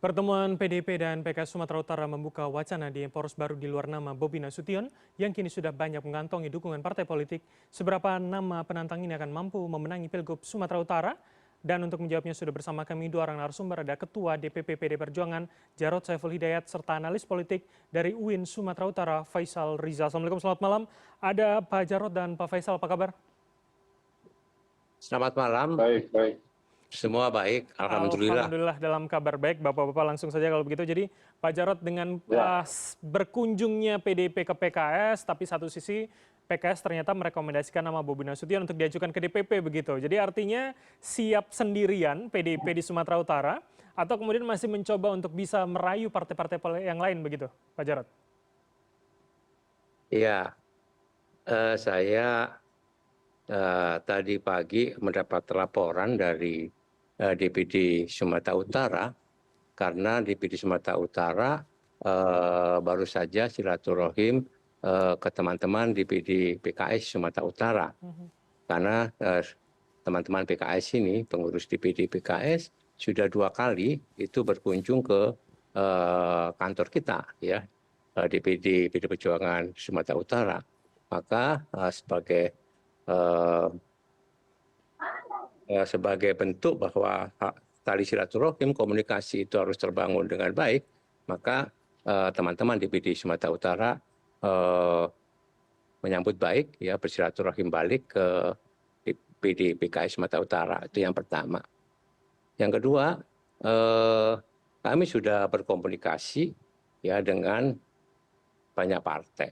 Pertemuan PDIP dan PKS Sumatera Utara membuka wacana di poros baru di luar nama Bobi Nasution yang kini sudah banyak mengantongi dukungan partai politik. Seberapa nama penantang ini akan mampu memenangi Pilgub Sumatera Utara? Dan untuk menjawabnya sudah bersama kami dua orang narasumber, ada Ketua DPP PD Perjuangan Jarod Saiful Hidayat serta analis politik dari UIN Sumatera Utara Faisal Riza. Assalamualaikum, selamat malam. Ada Pak Jarod dan Pak Faisal, apa kabar? Selamat malam. Baik, baik. Semua baik, alhamdulillah. Alhamdulillah dalam kabar baik, Bapak-Bapak langsung saja kalau begitu. Jadi Pak Jarod dengan berkunjungnya PDIP ke PKS, tapi satu sisi PKS ternyata merekomendasikan nama Bobi Nasution untuk diajukan ke DPP begitu. Jadi artinya siap sendirian PDIP di Sumatera Utara atau kemudian masih mencoba untuk bisa merayu partai-partai yang lain begitu, Pak Jarod? Iya, saya tadi pagi mendapat laporan dari DPD Sumatera Utara karena DPD Sumatera Utara baru saja silaturahim ke teman-teman DPD PKS Sumatera Utara karena teman-teman PKS ini pengurus DPD PKS sudah 2 kali itu berkunjung ke kantor kita ya DPD PD Perjuangan Sumatera Utara. Maka sebagai bentuk bahwa tali silaturahim komunikasi itu harus terbangun dengan baik, maka teman-teman DPD Sumatera Utara menyambut baik ya bersilaturahim balik ke DPD PKS Sumatera Utara. Itu yang pertama. Yang kedua, kami sudah berkomunikasi ya dengan banyak partai,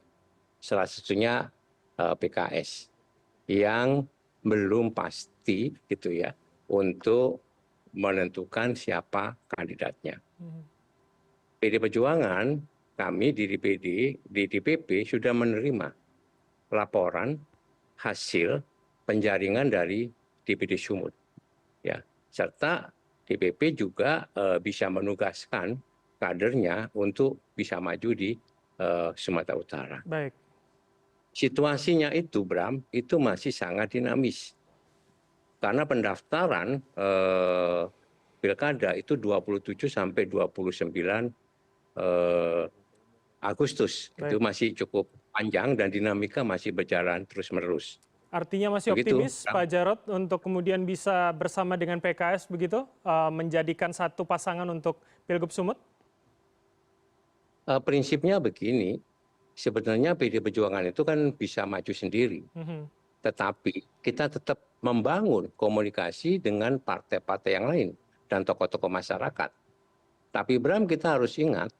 salah satunya PKS yang belum pasti gitu ya untuk menentukan siapa kandidatnya. PD Perjuangan kami di DPP sudah menerima laporan hasil penjaringan dari DPD Sumut ya, serta DPP juga bisa menugaskan kadernya untuk bisa maju di Sumatera Utara. Baik. Situasinya itu, Bram, itu masih sangat dinamis. Karena pendaftaran pilkada itu 27 sampai 29 Agustus. Baik. Itu masih cukup panjang dan dinamika masih berjalan terus-menerus. Artinya masih Begitu, optimis Pak Jarod untuk kemudian bisa bersama dengan PKS begitu, menjadikan satu pasangan untuk Pilgub Sumut? Prinsipnya begini, sebenarnya PD Perjuangan itu kan bisa maju sendiri. Tetapi kita tetap membangun komunikasi dengan partai-partai yang lain dan tokoh-tokoh masyarakat. Tapi Bram, kita harus ingat,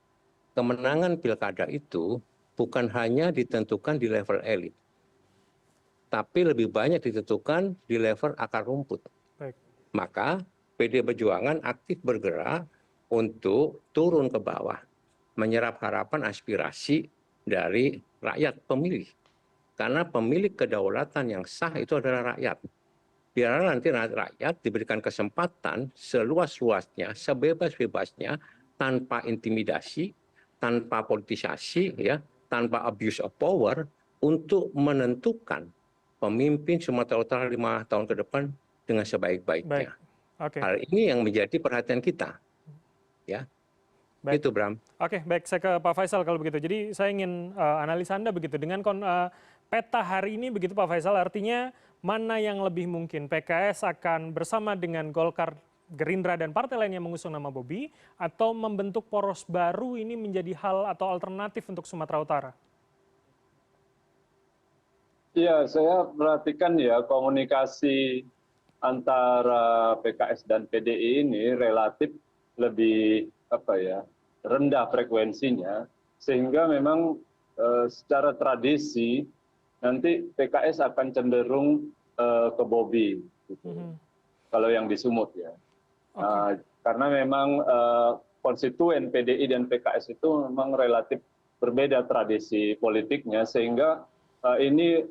kemenangan pilkada itu bukan hanya ditentukan di level elit, tapi lebih banyak ditentukan di level akar rumput. Baik. Maka PD Perjuangan aktif bergerak untuk turun ke bawah, menyerap harapan aspirasi dari rakyat pemilih. Karena pemilik kedaulatan yang sah itu adalah rakyat. Biarlah nanti rakyat diberikan kesempatan seluas-luasnya, sebebas-bebasnya, tanpa intimidasi, tanpa politisasi, ya, tanpa abuse of power, untuk menentukan pemimpin Sumatera Utara 5 tahun ke depan dengan sebaik-baiknya. Oke. Hal ini yang menjadi perhatian kita. Ya. Baik. Itu, Bram. Oke, baik. Saya ke Pak Faisal kalau begitu. Jadi saya ingin analisa Anda begitu. Dengan peta hari ini begitu Pak Faisal, artinya mana yang lebih mungkin? PKS akan bersama dengan Golkar, Gerindra, dan partai lain yang mengusung nama Bobi, atau membentuk poros baru ini menjadi hal atau alternatif untuk Sumatera Utara? Iya, saya perhatikan ya komunikasi antara PKS dan PDI ini relatif lebih rendah frekuensinya, sehingga memang secara tradisi nanti PKS akan cenderung ke Bobi, gitu. Kalau yang di Sumut ya. Karena memang konstituen PDI dan PKS itu memang relatif berbeda tradisi politiknya, sehingga ini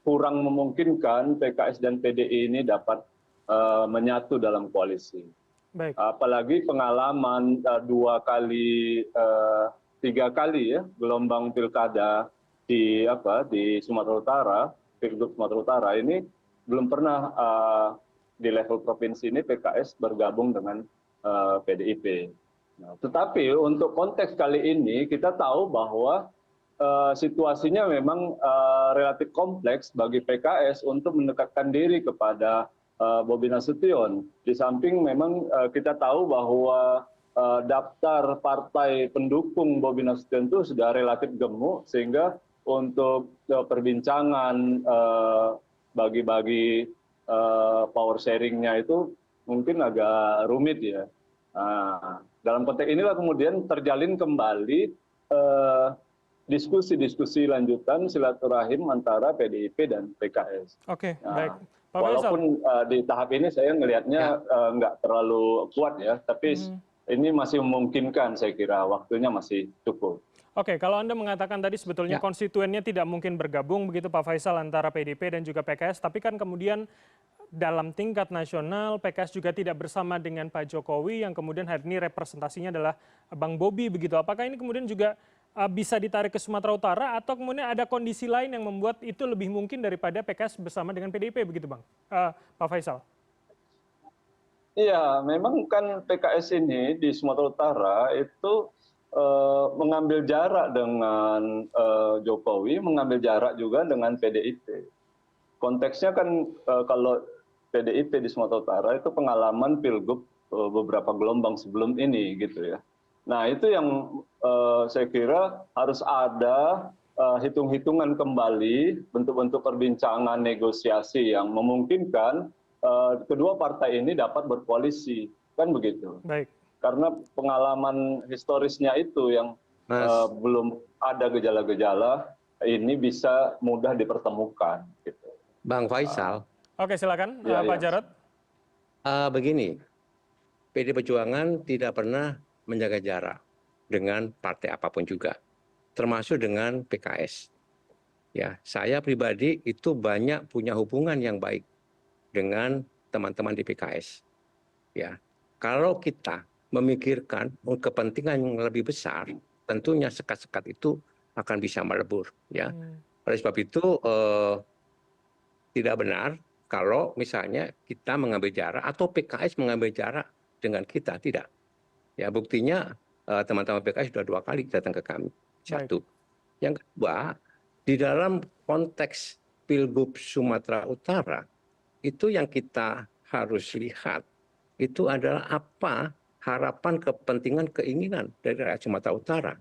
kurang memungkinkan PKS dan PDI ini dapat menyatu dalam koalisi. Baik. Apalagi pengalaman 2 kali, 3 kali ya gelombang pilkada di Sumatera Utara, Pilgub Sumatera Utara ini belum pernah di level provinsi ini PKS bergabung dengan PDIP. Nah, tetapi untuk konteks kali ini kita tahu bahwa situasinya memang relatif kompleks bagi PKS untuk mendekatkan diri kepada Bobi Nasution. Di samping memang kita tahu bahwa daftar partai pendukung Bobi Nasution itu sudah relatif gemuk, sehingga untuk perbincangan bagi-bagi power sharingnya itu mungkin agak rumit ya. Nah, dalam konteks inilah kemudian terjalin kembali diskusi-diskusi lanjutan silaturahim antara PDIP dan PKS. Oke, Nah, baik. Pak Faisal. walaupun di tahap ini saya melihatnya nggak terlalu kuat ya, tapi ini masih memungkinkan, saya kira waktunya masih cukup. Oke, kalau Anda mengatakan tadi sebetulnya konstituennya tidak mungkin bergabung begitu Pak Faisal antara PDIP dan juga PKS, tapi kan kemudian dalam tingkat nasional PKS juga tidak bersama dengan Pak Jokowi yang kemudian hari ini representasinya adalah Bang Bobi begitu. Apakah ini kemudian juga bisa ditarik ke Sumatera Utara atau kemudian ada kondisi lain yang membuat itu lebih mungkin daripada PKS bersama dengan PDIP begitu Bang? Pak Faisal. Iya, memang kan PKS ini di Sumatera Utara itu mengambil jarak dengan Jokowi, mengambil jarak juga dengan PDIP. Konteksnya kan kalau PDIP di Sumatera Utara itu pengalaman pilgub beberapa gelombang sebelum ini gitu ya. Nah itu yang saya kira harus ada hitung-hitungan kembali, bentuk-bentuk perbincangan negosiasi yang memungkinkan kedua partai ini dapat berkoalisi, kan begitu. Baik. Karena pengalaman historisnya itu yang belum ada gejala-gejala ini bisa mudah dipertemukan. Gitu. Bang Faisal. Oke, silakan Pak Jarod. Begini, PD Perjuangan tidak pernah menjaga jarak dengan partai apapun juga, termasuk dengan PKS. Ya, saya pribadi itu banyak punya hubungan yang baik dengan teman-teman di PKS. Ya, kalau kita memikirkan kepentingan yang lebih besar, tentunya sekat-sekat itu akan bisa melebur. Ya, oleh sebab itu tidak benar kalau misalnya kita mengambil jarak atau PKS mengambil jarak dengan kita, tidak. Ya, buktinya teman-teman PKS sudah 2 kali datang ke kami. Satu. Yang kedua, di dalam konteks Pilgub Sumatera Utara, itu yang kita harus lihat, itu adalah apa harapan, kepentingan, keinginan dari rakyat Sumatera Utara.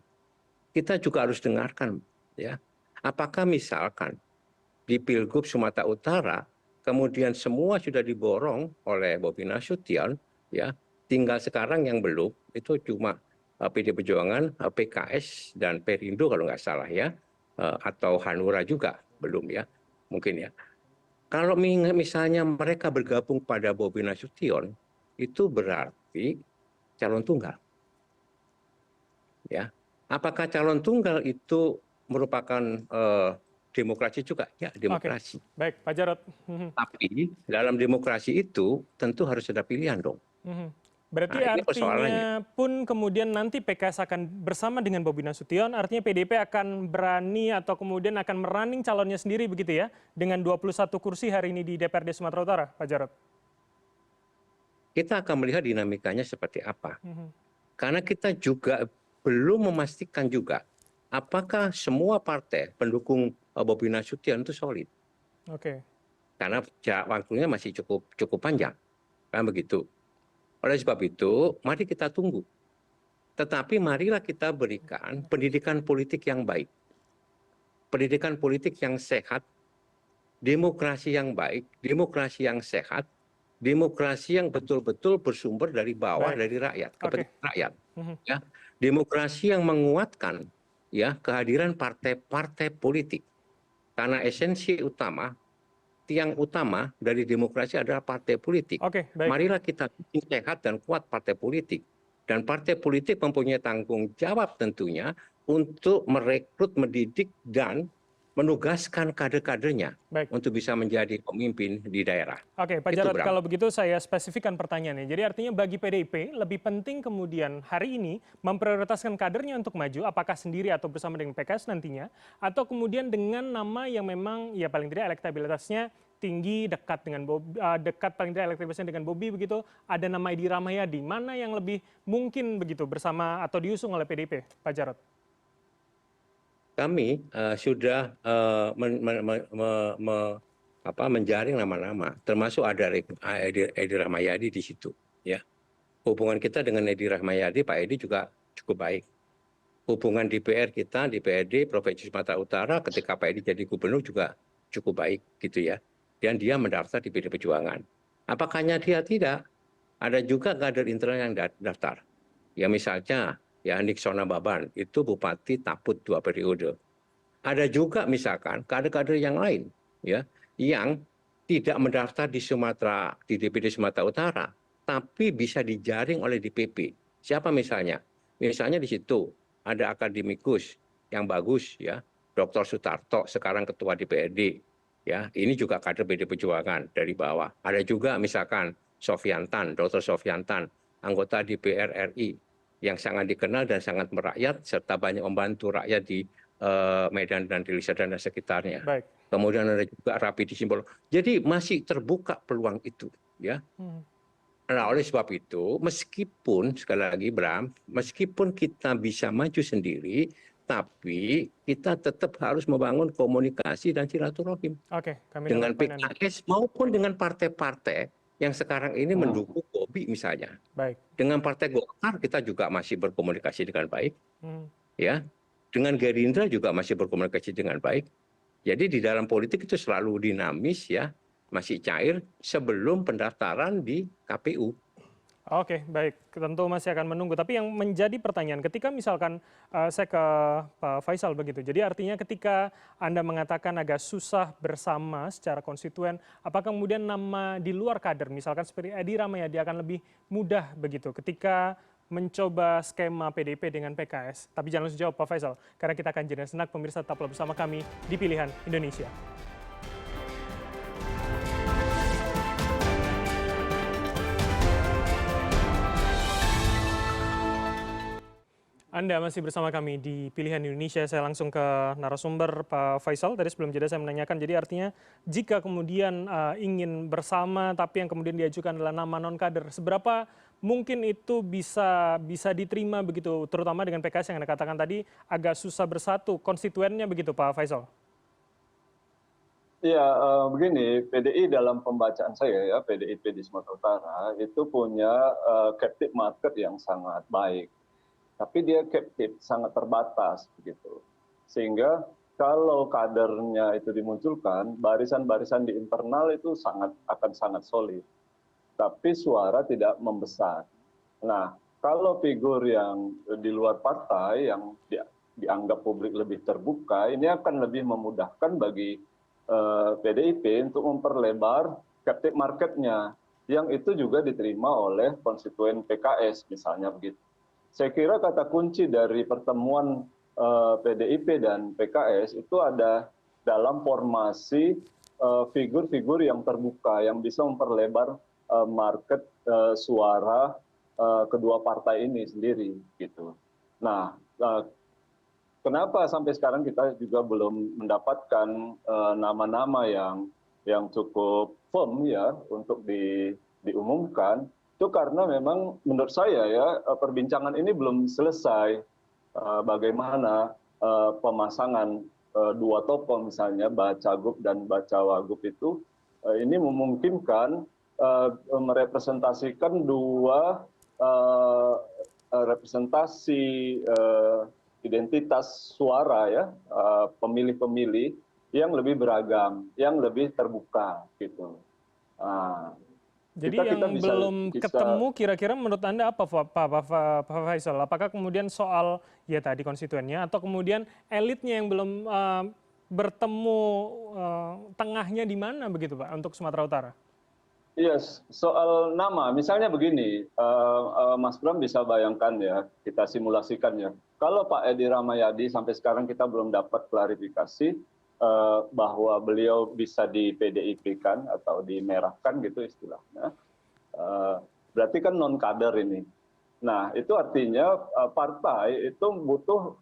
Kita juga harus dengarkan, ya. Apakah misalkan di Pilgub Sumatera Utara, kemudian semua sudah diborong oleh Bobi Nasution, ya, tinggal sekarang yang belum, itu cuma PD Perjuangan, PKS, dan Perindo kalau nggak salah ya, atau Hanura juga belum ya, mungkin ya. Kalau misalnya mereka bergabung pada Bobi Nasution, itu berarti calon tunggal. Ya, apakah calon tunggal itu merupakan demokrasi juga? Ya, demokrasi. Oke. Baik, Pak Jarod. Tapi dalam demokrasi itu tentu harus ada pilihan dong. Berarti artinya pun kemudian nanti PKS akan bersama dengan Bobi Nasution, artinya PDIP akan berani atau kemudian akan merunning calonnya sendiri begitu ya, dengan 21 kursi hari ini di DPRD Sumatera Utara, Pak Jarod? Kita akan melihat dinamikanya seperti apa. Karena kita juga belum memastikan juga apakah semua partai pendukung Bobi Nasution itu solid. Oke. Karena waktunya masih cukup panjang, kan begitu. Oleh sebab itu, mari kita tunggu. Tetapi marilah kita berikan pendidikan politik yang baik, pendidikan politik yang sehat, demokrasi yang baik, demokrasi yang sehat, demokrasi yang betul-betul bersumber dari bawah, dari rakyat, kepentingan rakyat. Ya, demokrasi yang menguatkan ya kehadiran partai-partai politik. Karena esensi utama, tiang utama dari demokrasi adalah partai politik. Marilah kita bikin sehat dan kuat partai politik. Dan partai politik mempunyai tanggung jawab tentunya untuk merekrut, mendidik, dan menugaskan kader-kadernya untuk bisa menjadi pemimpin di daerah. Oke, Pak Jarod, kalau begitu saya spesifikkan pertanyaannya. Jadi artinya bagi PDIP lebih penting kemudian hari ini memprioritaskan kadernya untuk maju, apakah sendiri atau bersama dengan PKS nantinya, atau kemudian dengan nama yang memang ya paling tidak elektabilitasnya tinggi, dekat dengan dekat paling tidak elektabilitasnya dengan Bobi begitu, ada nama Edi Rahmayadi. Mana yang lebih mungkin begitu bersama atau diusung oleh PDIP, Pak Jarod? Kami sudah menjaring nama-nama, termasuk ada Edi Rahmayadi di situ. Ya, hubungan kita dengan Edi Rahmayadi, Pak Edi juga cukup baik. Hubungan DPR kita, DPRD Provinsi Sumatera Utara, ketika Pak Edi jadi gubernur juga cukup baik, gitu ya. Dan dia mendaftar di PD Perjuangan. Apakah hanya dia? Tidak. Ada juga kader internal yang daftar. Ya misalnya, ya Nixon Baban, itu Bupati Taput 2 periode. Ada juga misalkan kader-kader yang lain, ya, yang tidak mendaftar di Sumatera, di DPD Sumatera Utara, tapi bisa dijaring oleh DPP. Siapa misalnya? Misalnya di situ ada akademikus yang bagus, ya, Dr. Sutarto, sekarang ketua DPRD, ya, ini juga kader PD Perjuangan dari bawah. Ada juga misalkan Sofyantan, Dr. Sofyantan, anggota DPR RI, yang sangat dikenal dan sangat merakyat serta banyak membantu rakyat di Medan dan di Lisa dan sekitarnya. Baik. Kemudian ada juga Rapidi Simbol. Jadi masih terbuka peluang itu, ya. Nah, oleh sebab itu, meskipun sekali lagi Bram, meskipun kita bisa maju sendiri, tapi kita tetap harus membangun komunikasi dan silaturahim Oke, kami dengan dapat poin Anda. PKS maupun dengan partai-partai yang sekarang ini mendukung Bobi misalnya. Baik. Dengan Partai Golkar kita juga masih berkomunikasi dengan baik, ya. Dengan Gerindra juga masih berkomunikasi dengan baik. Jadi di dalam politik itu selalu dinamis, ya, masih cair sebelum pendaftaran di KPU. Oke, baik. Tentu masih akan menunggu. Tapi yang menjadi pertanyaan, ketika misalkan saya ke Pak Faisal begitu. Jadi artinya ketika Anda mengatakan agak susah bersama secara konstituen, apakah kemudian nama di luar kader, misalkan seperti Edi Rahmayadi akan lebih mudah begitu ketika mencoba skema PDIP dengan PKS? Tapi jangan langsung jawab Pak Faisal, karena kita akan jeda senak. Pemirsa tetaplah bersama kami di Pilihan Indonesia. Anda masih bersama kami di Pilihan Indonesia. Saya langsung ke narasumber Pak Faisal. Tadi sebelum jeda saya menanyakan, jadi artinya jika kemudian ingin bersama tapi yang kemudian diajukan adalah nama non-kader, seberapa mungkin itu bisa diterima begitu, terutama dengan PKS yang Anda katakan tadi agak susah bersatu konstituennya begitu Pak Faisal? Iya, begini, PDI dalam pembacaan saya ya, PDIP di Sumatera Utara itu punya captive market yang sangat baik. Tapi dia captive, sangat terbatas begitu. Sehingga kalau kadernya itu dimunculkan, barisan-barisan di internal itu akan sangat solid. Tapi suara tidak membesar. Nah, kalau figur yang di luar partai yang dianggap publik lebih terbuka, ini akan lebih memudahkan bagi PDIP untuk memperlebar captive marketnya, yang itu juga diterima oleh konstituen PKS misalnya begitu. Saya kira kata kunci dari pertemuan PDIP dan PKS itu ada dalam formasi figur-figur yang terbuka, yang bisa memperlebar market suara kedua partai ini sendiri, gitu. Nah, kenapa sampai sekarang kita juga belum mendapatkan nama-nama yang cukup firm ya untuk diumumkan? Itu karena memang menurut saya ya perbincangan ini belum selesai bagaimana pemasangan dua tokoh misalnya Bacagub dan Bacawagub itu ini memungkinkan merepresentasikan dua representasi identitas suara ya pemilih-pemilih yang lebih beragam, yang lebih terbuka gitu. Jadi yang belum ketemu kira-kira menurut Anda apa Pak Faisal? Apakah kemudian soal ya tadi konstituennya atau kemudian elitnya yang belum bertemu tengahnya di mana begitu Pak untuk Sumatera Utara? Iya, soal nama misalnya begini, Mas Bram bisa bayangkan ya, kita simulasikan ya. Kalau Pak Edi Rahmayadi sampai sekarang kita belum dapat klarifikasi bahwa beliau bisa di PDIP-kan atau dimerahkan gitu istilahnya, berarti kan non kader ini. Nah itu artinya partai itu butuh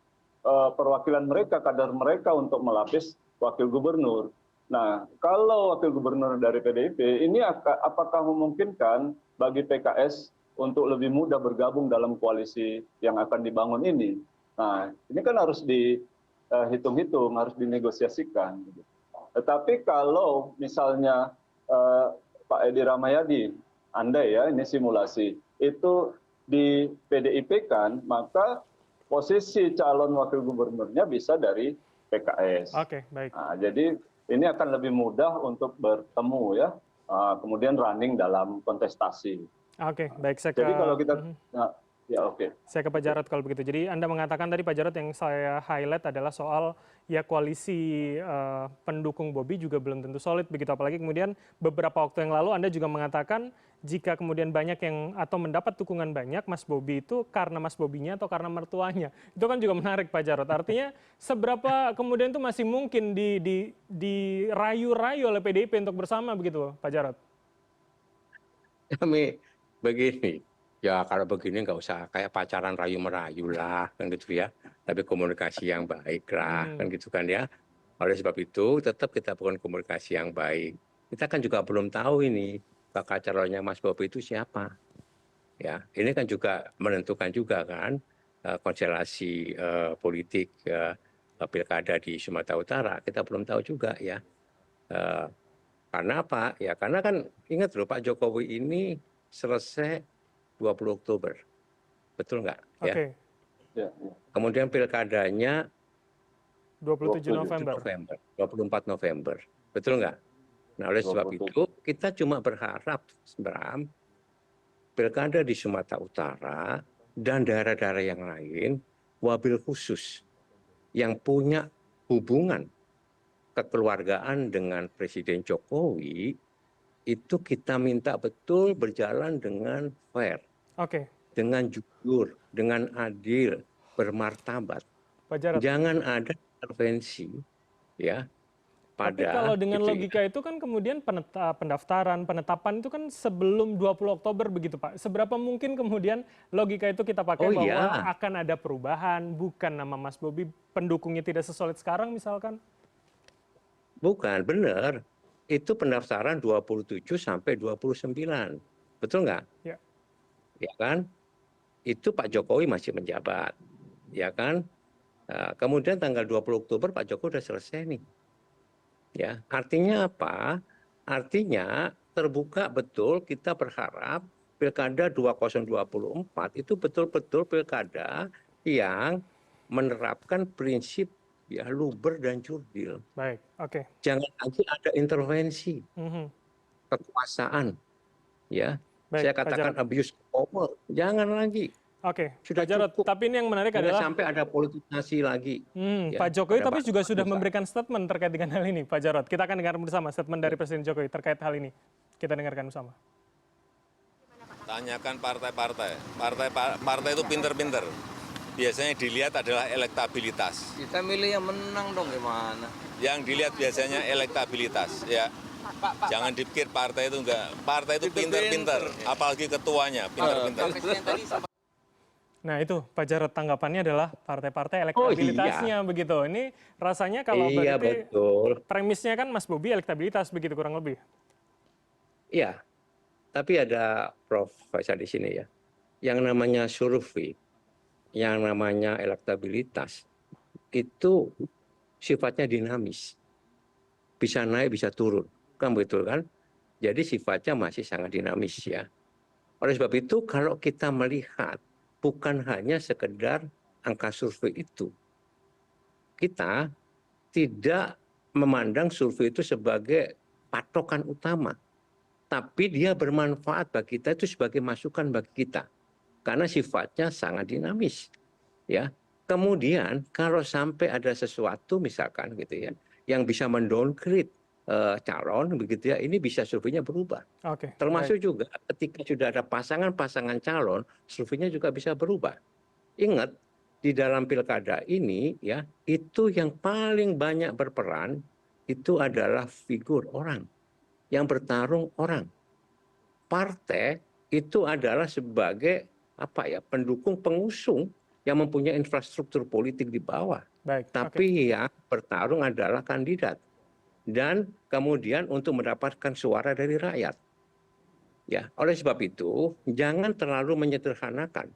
perwakilan mereka, kader mereka untuk melapis wakil gubernur. Nah, kalau wakil gubernur dari PDIP, ini apakah memungkinkan bagi PKS untuk lebih mudah bergabung dalam koalisi yang akan dibangun ini? Nah, ini kan harus dihitung-hitung, harus dinegosiasikan. Tetapi kalau misalnya Pak Edi Rahmayadi, andai ya ini simulasi, itu di PDIP kan, maka posisi calon wakil gubernurnya bisa dari PKS. Oke, baik. Nah, jadi ini akan lebih mudah untuk bertemu ya, kemudian running dalam kontestasi. Oke, baik. Jadi kalau kita, ya oke. Saya ke Pak Jarod kalau begitu. Jadi Anda mengatakan tadi Pak Jarod yang saya highlight adalah soal ya koalisi pendukung Bobi juga belum tentu solid begitu. Apalagi kemudian beberapa waktu yang lalu Anda juga mengatakan jika kemudian banyak yang atau mendapat dukungan banyak Mas Bobi itu karena Mas Bobinya atau karena mertuanya. Itu kan juga menarik Pak Jarod. Artinya seberapa kemudian itu masih mungkin dirayu-rayu oleh PDIP untuk bersama begitu Pak Jarod? Kami begini, ya kalau begini nggak usah kayak pacaran rayu-merayu lah, kan gitu ya. Tapi komunikasi yang baik lah, kan gitu kan ya. Oleh sebab itu tetap kita bangun komunikasi yang baik. Kita kan juga belum tahu ini bakal calonnya Mas Bobi itu siapa. Ya, ini kan juga menentukan juga kan konstelasi politik pilkada di Sumatera Utara. Kita belum tahu juga ya. Karena apa? Ya karena kan ingat loh Pak Jokowi ini selesai 20 Oktober. Betul nggak? Ya. Oke. Ya. Kemudian pilkadanya 27 November. 24 November. Betul nggak? Nah oleh sebab itu kita cuma berharap Bram, pilkada di Sumatera Utara dan daerah-daerah yang lain wabil khusus yang punya hubungan kekeluargaan dengan Presiden Jokowi itu kita minta betul berjalan dengan fair, dengan jujur, dengan adil, bermartabat. Pak Jarod. Jangan ada intervensi, ya. Tapi kalau dengan logika itu kan kemudian pendaftaran, penetapan itu kan sebelum 20 Oktober begitu Pak. Seberapa mungkin kemudian logika itu kita pakai bahwa akan ada perubahan, bukan nama Mas Bobi, pendukungnya tidak sesolid sekarang misalkan? Bukan, benar. Itu pendaftaran 27 sampai 29. Betul nggak? Ya. Ya kan? Itu Pak Jokowi masih menjabat. Ya kan? Kemudian tanggal 20 Oktober Pak Jokowi sudah selesai nih. Ya, artinya apa? Artinya terbuka betul kita berharap pilkada 2024 itu betul-betul pilkada yang menerapkan prinsip ya luber dan jurdil. Baik, oke. Jangan lagi ada intervensi kekuasaan, ya. Baik, saya katakan abuse power, jangan lagi. Oke, sudah Pak Jarod, cukup. tapi ini yang menarik adalah sampai ada politisasi lagi. Ya, Pak Jokowi tapi juga sudah memberikan statement terkait dengan hal ini, Pak Jarod. Kita akan dengar bersama statement dari Presiden Jokowi terkait hal ini. Kita dengarkan bersama. Tanyakan partai-partai. Partai itu pinter-pinter. Biasanya dilihat adalah elektabilitas. Kita milih yang menang dong gimana? Yang dilihat biasanya elektabilitas, ya. Jangan dipikir partai itu enggak. Partai itu pinter-pinter, apalagi ketuanya pinter-pinter. Nah itu Pak Jarod tanggapannya adalah partai-partai elektabilitasnya begitu. Ini rasanya kalau berarti premisnya kan Mas Bobi elektabilitas begitu kurang lebih. Iya, tapi ada Prof. Faisal di sini ya. Yang namanya survei, yang namanya elektabilitas itu sifatnya dinamis. Bisa naik, bisa turun. Kan betul kan? Jadi sifatnya masih sangat dinamis ya. Oleh sebab itu kalau kita melihat bukan hanya sekedar angka survei itu. Kita tidak memandang survei itu sebagai patokan utama. Tapi dia bermanfaat bagi kita itu sebagai masukan bagi kita. Karena sifatnya sangat dinamis. Ya. Kemudian kalau sampai ada sesuatu misalkan gitu ya, yang bisa mendowngrade calon begitu ya, ini bisa surveinya berubah. Termasuk juga ketika sudah ada pasangan-pasangan calon, surveinya juga bisa berubah. Ingat di dalam pilkada ini ya, itu yang paling banyak berperan itu adalah figur orang yang bertarung orang. Partai itu adalah sebagai apa ya, pendukung pengusung yang mempunyai infrastruktur politik di bawah. Tapi yang bertarung adalah kandidat. dan kemudian untuk mendapatkan suara dari rakyat. Ya, oleh sebab itu jangan terlalu menyederhanakan.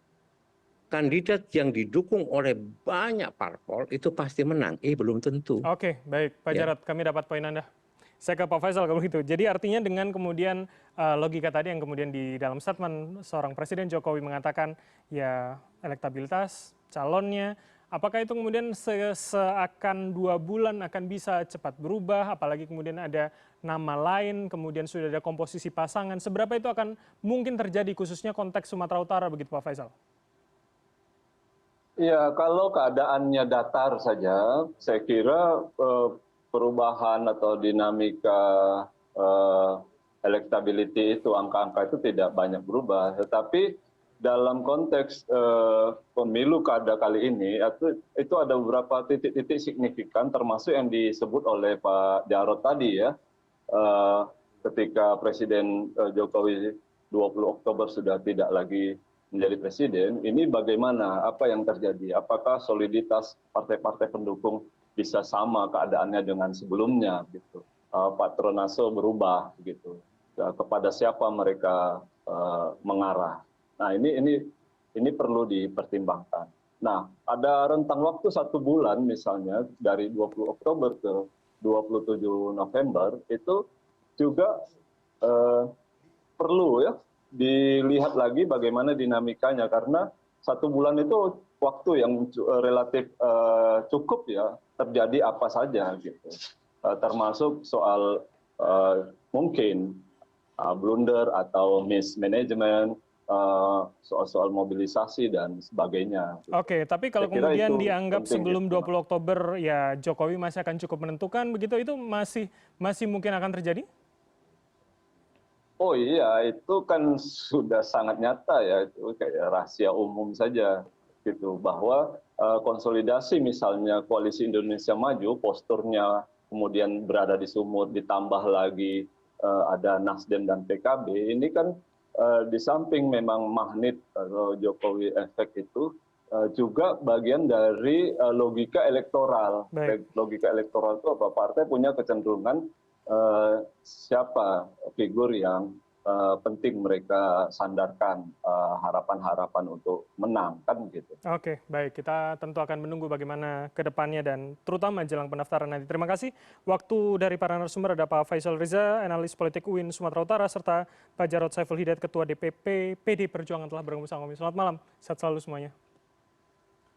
Kandidat yang didukung oleh banyak parpol itu pasti menang. Belum tentu. Oke, baik Pak Ya. Jarod, kami dapat poin Anda. Saya ke Pak Faisal kalau gitu. Jadi artinya dengan kemudian logika tadi yang kemudian di dalam statement seorang Presiden Jokowi mengatakan ya elektabilitas calonnya, apakah itu kemudian seakan 2 bulan akan bisa cepat berubah, apalagi kemudian ada nama lain, kemudian sudah ada komposisi pasangan, seberapa itu akan mungkin terjadi khususnya konteks Sumatera Utara begitu Pak Faisal? Ya, kalau keadaannya datar saja, saya kira perubahan atau dinamika elektability itu, angka-angka itu tidak banyak berubah. Tetapi dalam konteks pemilu kada kali ini, itu ada beberapa titik-titik signifikan, termasuk yang disebut oleh Pak Jarod tadi ya, ketika Presiden Jokowi 20 Oktober sudah tidak lagi menjadi presiden, ini bagaimana, apa yang terjadi? Apakah soliditas partai-partai pendukung bisa sama keadaannya dengan sebelumnya, gitu? Patronase berubah, gitu. Kepada siapa mereka mengarah? Nah, ini perlu dipertimbangkan. Nah, ada rentang waktu 1 bulan misalnya dari 20 Oktober ke 27 November itu juga perlu ya dilihat lagi bagaimana dinamikanya, karena 1 bulan itu waktu yang relatif cukup ya, terjadi apa saja gitu, termasuk soal mungkin blunder atau mismanagement, soal mobilisasi dan sebagainya. Oke, tapi kalau Saya kira kemudian itu dianggap penting, sebelum gitu. 20 Oktober ya Jokowi masih akan cukup menentukan begitu, itu masih mungkin akan terjadi? Oh iya, itu kan sudah sangat nyata ya, itu kayak rahasia umum saja gitu, bahwa konsolidasi misalnya Koalisi Indonesia Maju, posturnya kemudian berada di sumut, ditambah lagi ada Nasdem dan PKB, ini kan di samping memang magnet atau Jokowi efek itu juga bagian dari logika elektoral. Baik. Logika elektoral itu apa? Partai punya kecenderungan siapa figur yang penting mereka sandarkan harapan-harapan untuk menang, kan gitu. Oke, baik. Kita tentu akan menunggu bagaimana ke depannya dan terutama jelang pendaftaran nanti. Terima kasih. Waktu dari para narasumber ada Pak Faisal Riza, analis politik UIN Sumatera Utara, serta Pak Jarod Saiful Hidayat, Ketua DPP PD Perjuangan telah bergabung bersama kami. Selamat malam. Sehat selalu semuanya.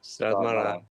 Selamat malam.